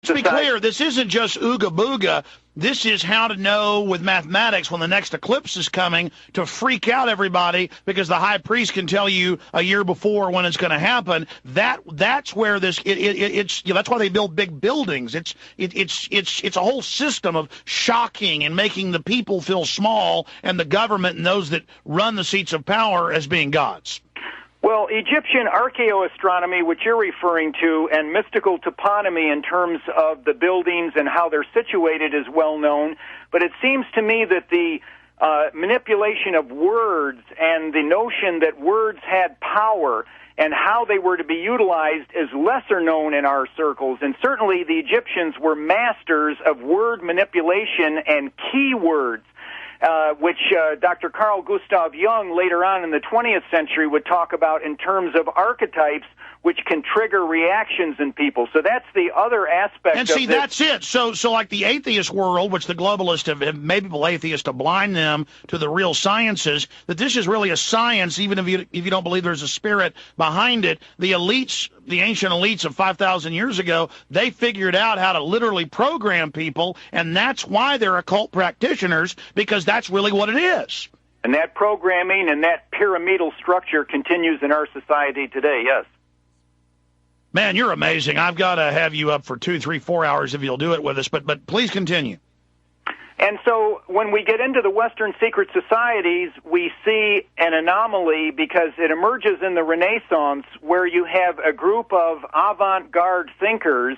Let's be clear, this isn't just ooga booga. This is how to know with mathematics when the next eclipse is coming to freak out everybody because the high priest can tell you a year before when it's going to happen. That's where this it's that's why they build big buildings. It's a whole system of shocking and making the people feel small and the government and those that run the seats of power as being gods. Well, Egyptian archaeoastronomy, which you're referring to, and mystical toponymy in terms of the buildings and how they're situated is well known, but it seems to me that the manipulation of words and the notion that words had power and how they were to be utilized is lesser known in our circles, and certainly the Egyptians were masters of word manipulation and keywords. Which Dr. Carl Gustav Jung later on in the 20th century would talk about in terms of archetypes which can trigger reactions in people. So that's the other aspect of this. And see, that's it. So like the atheist world, which the globalists have made people atheists to blind them to the real sciences, that this is really a science, even if you don't believe there's a spirit behind it. The elites, the ancient elites of 5,000 years ago, they figured out how to literally program people, and that's why they're occult practitioners, because that's really what it is. And that programming and that pyramidal structure continues in our society today, yes. Man, you're amazing. I've got to have you up for 2, 3, 4 hours if you'll do it with us, but please continue. And so when we get into the Western secret societies, we see an anomaly because it emerges in the Renaissance where you have a group of avant-garde thinkers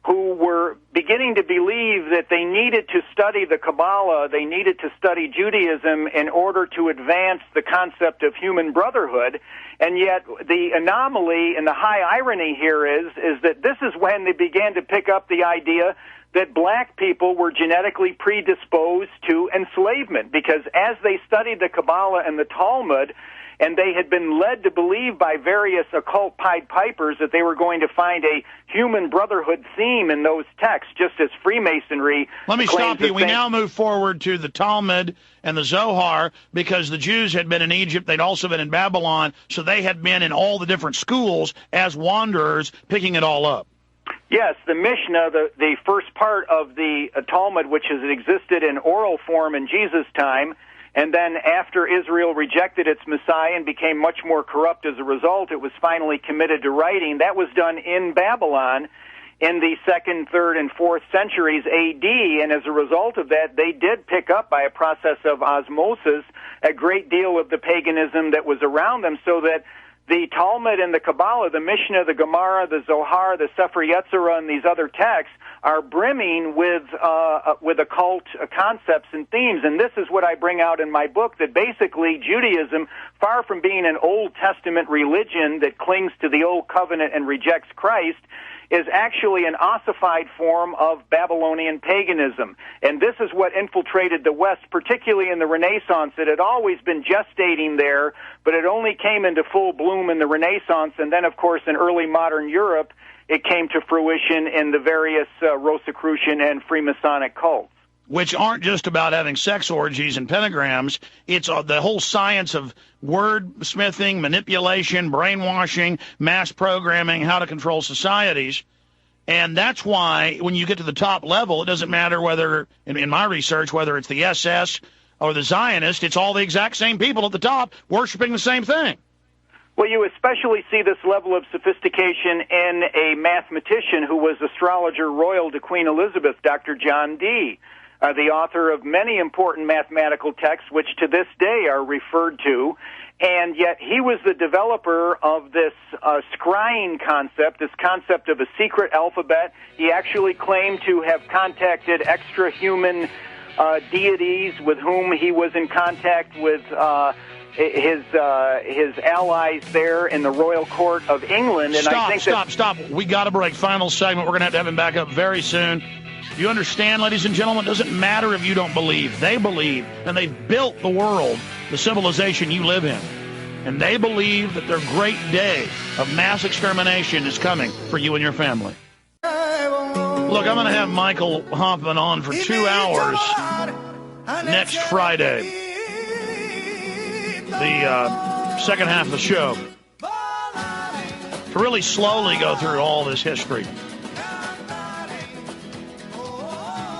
who were beginning to believe that they needed to study the Kabbalah, they needed to study Judaism in order to advance the concept of human brotherhood. And yet the anomaly and the high irony here is that this is when they began to pick up the idea that black people were genetically predisposed to enslavement, because as they studied the Kabbalah and the Talmud, and they had been led to believe by various occult Pied Pipers that they were going to find a human brotherhood theme in those texts, just as Freemasonry. Let me stop you. We now move forward to the Talmud and the Zohar, because the Jews had been in Egypt. They'd also been in Babylon, so they had been in all the different schools as wanderers, picking it all up. Yes, the Mishnah, the first part of the Talmud, which has existed in oral form in Jesus' time, and then after Israel rejected its Messiah and became much more corrupt as a result, it was finally committed to writing. That was done in Babylon in the 2nd, 3rd, and 4th centuries A.D., and as a result of that, they did pick up by a process of osmosis a great deal of the paganism that was around them, so that the Talmud and the Kabbalah, the Mishnah, the Gemara, the Zohar, the Sefer Yetzirah, and these other texts are brimming with occult concepts and themes. And this is what I bring out in my book, that basically Judaism, far from being an Old Testament religion that clings to the Old Covenant and rejects Christ, is actually an ossified form of Babylonian paganism. And this is what infiltrated the West, particularly in the Renaissance. It had always been gestating there, but it only came into full bloom in the Renaissance. And then, of course, in early modern Europe, it came to fruition in the various Rosicrucian and Freemasonic cults. Which aren't just about having sex orgies and pentagrams. It's the whole science of wordsmithing, manipulation, brainwashing, mass programming, how to control societies. And that's why when you get to the top level, it doesn't matter whether, in my research, whether it's the SS or the Zionist, it's all the exact same people at the top worshiping the same thing. Well, you especially see this level of sophistication in a mathematician who was astrologer royal to Queen Elizabeth, Dr. John Dee, the author of many important mathematical texts, which to this day are referred to. And yet he was the developer of this scrying concept, this concept of a secret alphabet. He actually claimed to have contacted extra-human deities with whom he was in contact with his allies there in the royal court of England. And Stop. We got to break. Final segment. We're going to have him back up very soon. You understand, ladies and gentlemen, it doesn't matter if you don't believe. They believe, and they've built the world, the civilization you live in. And they believe that their great day of mass extermination is coming for you and your family. Look, I'm going to have Michael Hoffman on for 2 hours next Friday, the second half of the show, to really slowly go through all this history.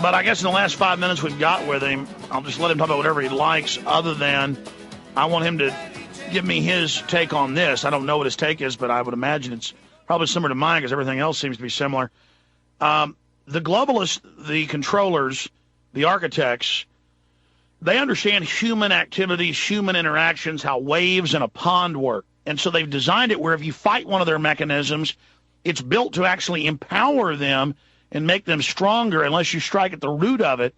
But I guess in the last 5 minutes we've got with him, I'll just let him talk about whatever he likes, other than I want him to give me his take on this. I don't know what his take is, but I would imagine it's probably similar to mine because everything else seems to be similar. The globalists, the controllers, the architects, they understand human activities, human interactions, how waves in a pond work. And so they've designed it where if you fight one of their mechanisms, it's built to actually empower them and make them stronger unless you strike at the root of it.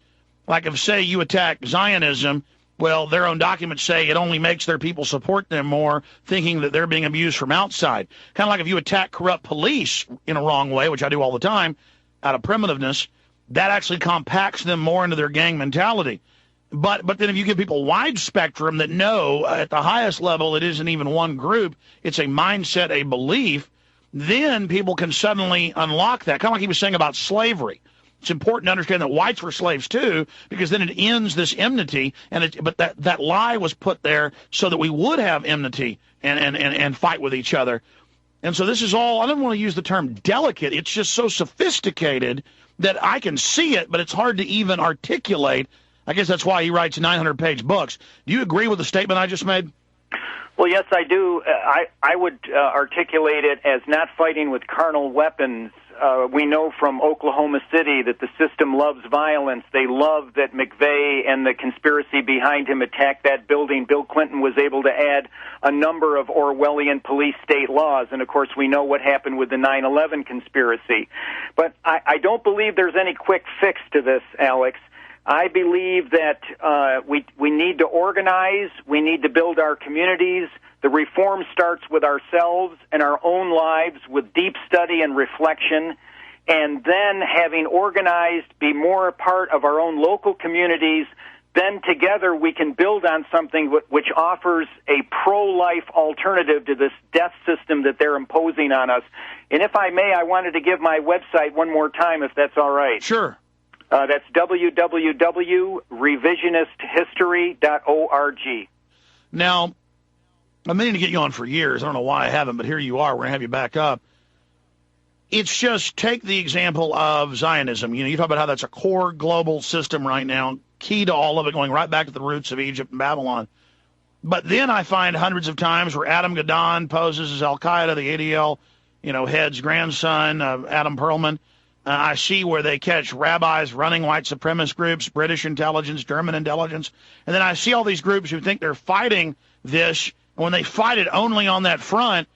Like if, say, you attack Zionism, well, their own documents say it only makes their people support them more, thinking that they're being abused from outside. Kind of like if you attack corrupt police in a wrong way, which I do all the time, out of primitiveness, that actually compacts them more into their gang mentality. But then if you give people wide spectrum that know at the highest level it isn't even one group, it's a mindset, a belief, then people can suddenly unlock that. Kind of like he was saying about slavery. It's important to understand that whites were slaves too, because then it ends this enmity. But that lie was put there so that we would have enmity and fight with each other. And so this is all, I don't want to use the term delicate. It's just so sophisticated that I can see it, but it's hard to even articulate. I guess that's why he writes 900-page books. Do you agree with the statement I just made? Well, yes, I do. I would articulate it as not fighting with carnal weapons. We know from Oklahoma City that the system loves violence. They love that McVeigh and the conspiracy behind him attacked that building. Bill Clinton was able to add a number of Orwellian police state laws. And, of course, we know what happened with the 9/11 conspiracy. But I don't believe there's any quick fix to this, Alex. I believe that we need to organize, we need to build our communities. The reform starts with ourselves and our own lives with deep study and reflection, and then having organized, be more a part of our own local communities. Then together we can build on something which offers a pro-life alternative to this death system that they're imposing on us. And if I may, I wanted to give my website one more time, if that's all right. Sure. That's www.revisionisthistory.org. Now, I'm meaning to get you on for years. I don't know why I haven't, but here you are. We're going to have you back up. It's just, take the example of Zionism. You talk about how that's a core global system right now, key to all of it, going right back to the roots of Egypt and Babylon. But then I find hundreds of times where Adam Gadon poses as Al-Qaeda, the ADL, head's grandson, Adam Perlman. I see where they catch rabbis running white supremacist groups, British intelligence, German intelligence. And then I see all these groups who think they're fighting this. And when they fight it only on that front,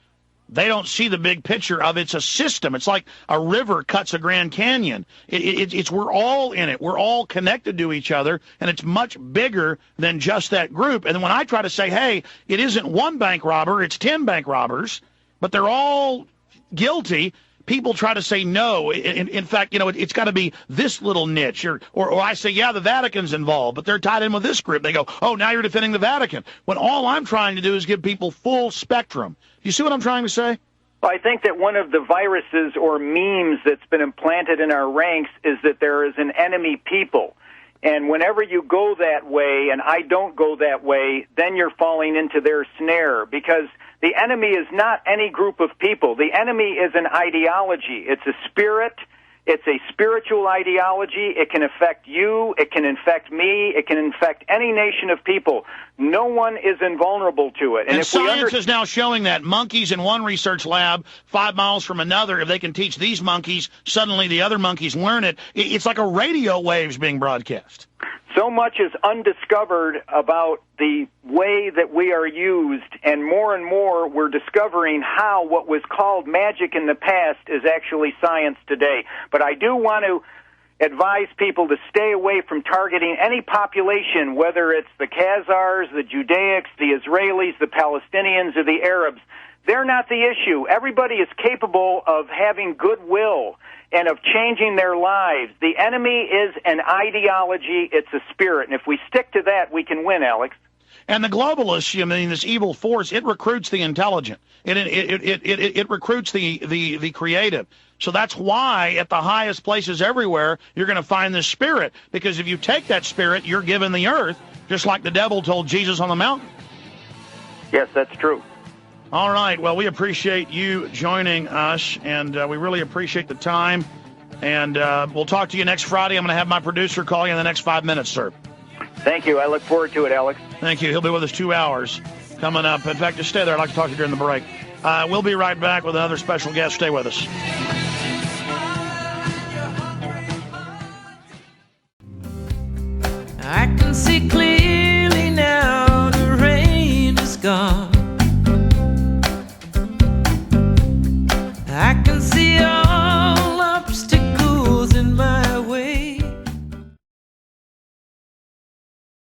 they don't see the big picture of it's a system. It's like a river cuts a Grand Canyon. It's we're all in it. We're all connected to each other, and it's much bigger than just that group. And then when I try to say, hey, it isn't one bank robber, it's 10 bank robbers, but they're all guilty, people try to say no. In fact, it's got to be this little niche. Or I say, yeah, the Vatican's involved, but they're tied in with this group. They go, oh, now you're defending the Vatican. When all I'm trying to do is give people full spectrum. You see what I'm trying to say? Well, I think that one of the viruses or memes that's been implanted in our ranks is that there is an enemy people. And whenever you go that way, and I don't go that way, then you're falling into their snare, because the enemy is not any group of people. The enemy is an ideology. It's a spirit. It's a spiritual ideology. It can affect you. It can infect me. It can infect any nation of people. No one is invulnerable to it. And if science is now showing that monkeys in one research lab 5 miles from another, if they can teach these monkeys, suddenly the other monkeys learn it. It's like a radio waves being broadcast. So much is undiscovered about the way that we are used, and more we're discovering how what was called magic in the past is actually science today. But I do want to advise people to stay away from targeting any population, whether it's the Khazars, the Judaics, the Israelis, the Palestinians, or the Arabs. They're not the issue. Everybody is capable of having goodwill and of changing their lives. The enemy is an ideology. It's a spirit. And if we stick to that, we can win, Alex. And the globalists, this evil force, it recruits the intelligent. It recruits the creative. So that's why at the highest places everywhere, you're going to find this spirit. Because if you take that spirit, you're given the earth, just like the devil told Jesus on the mountain. Yes, that's true. All right. Well, we appreciate you joining us, and we really appreciate the time. And we'll talk to you next Friday. I'm going to have my producer call you in the next 5 minutes, sir. Thank you. I look forward to it, Alex. Thank you. He'll be with us 2 hours coming up. In fact, just stay there. I'd like to talk to you during the break. We'll be right back with another special guest. Stay with us. I can see clearly.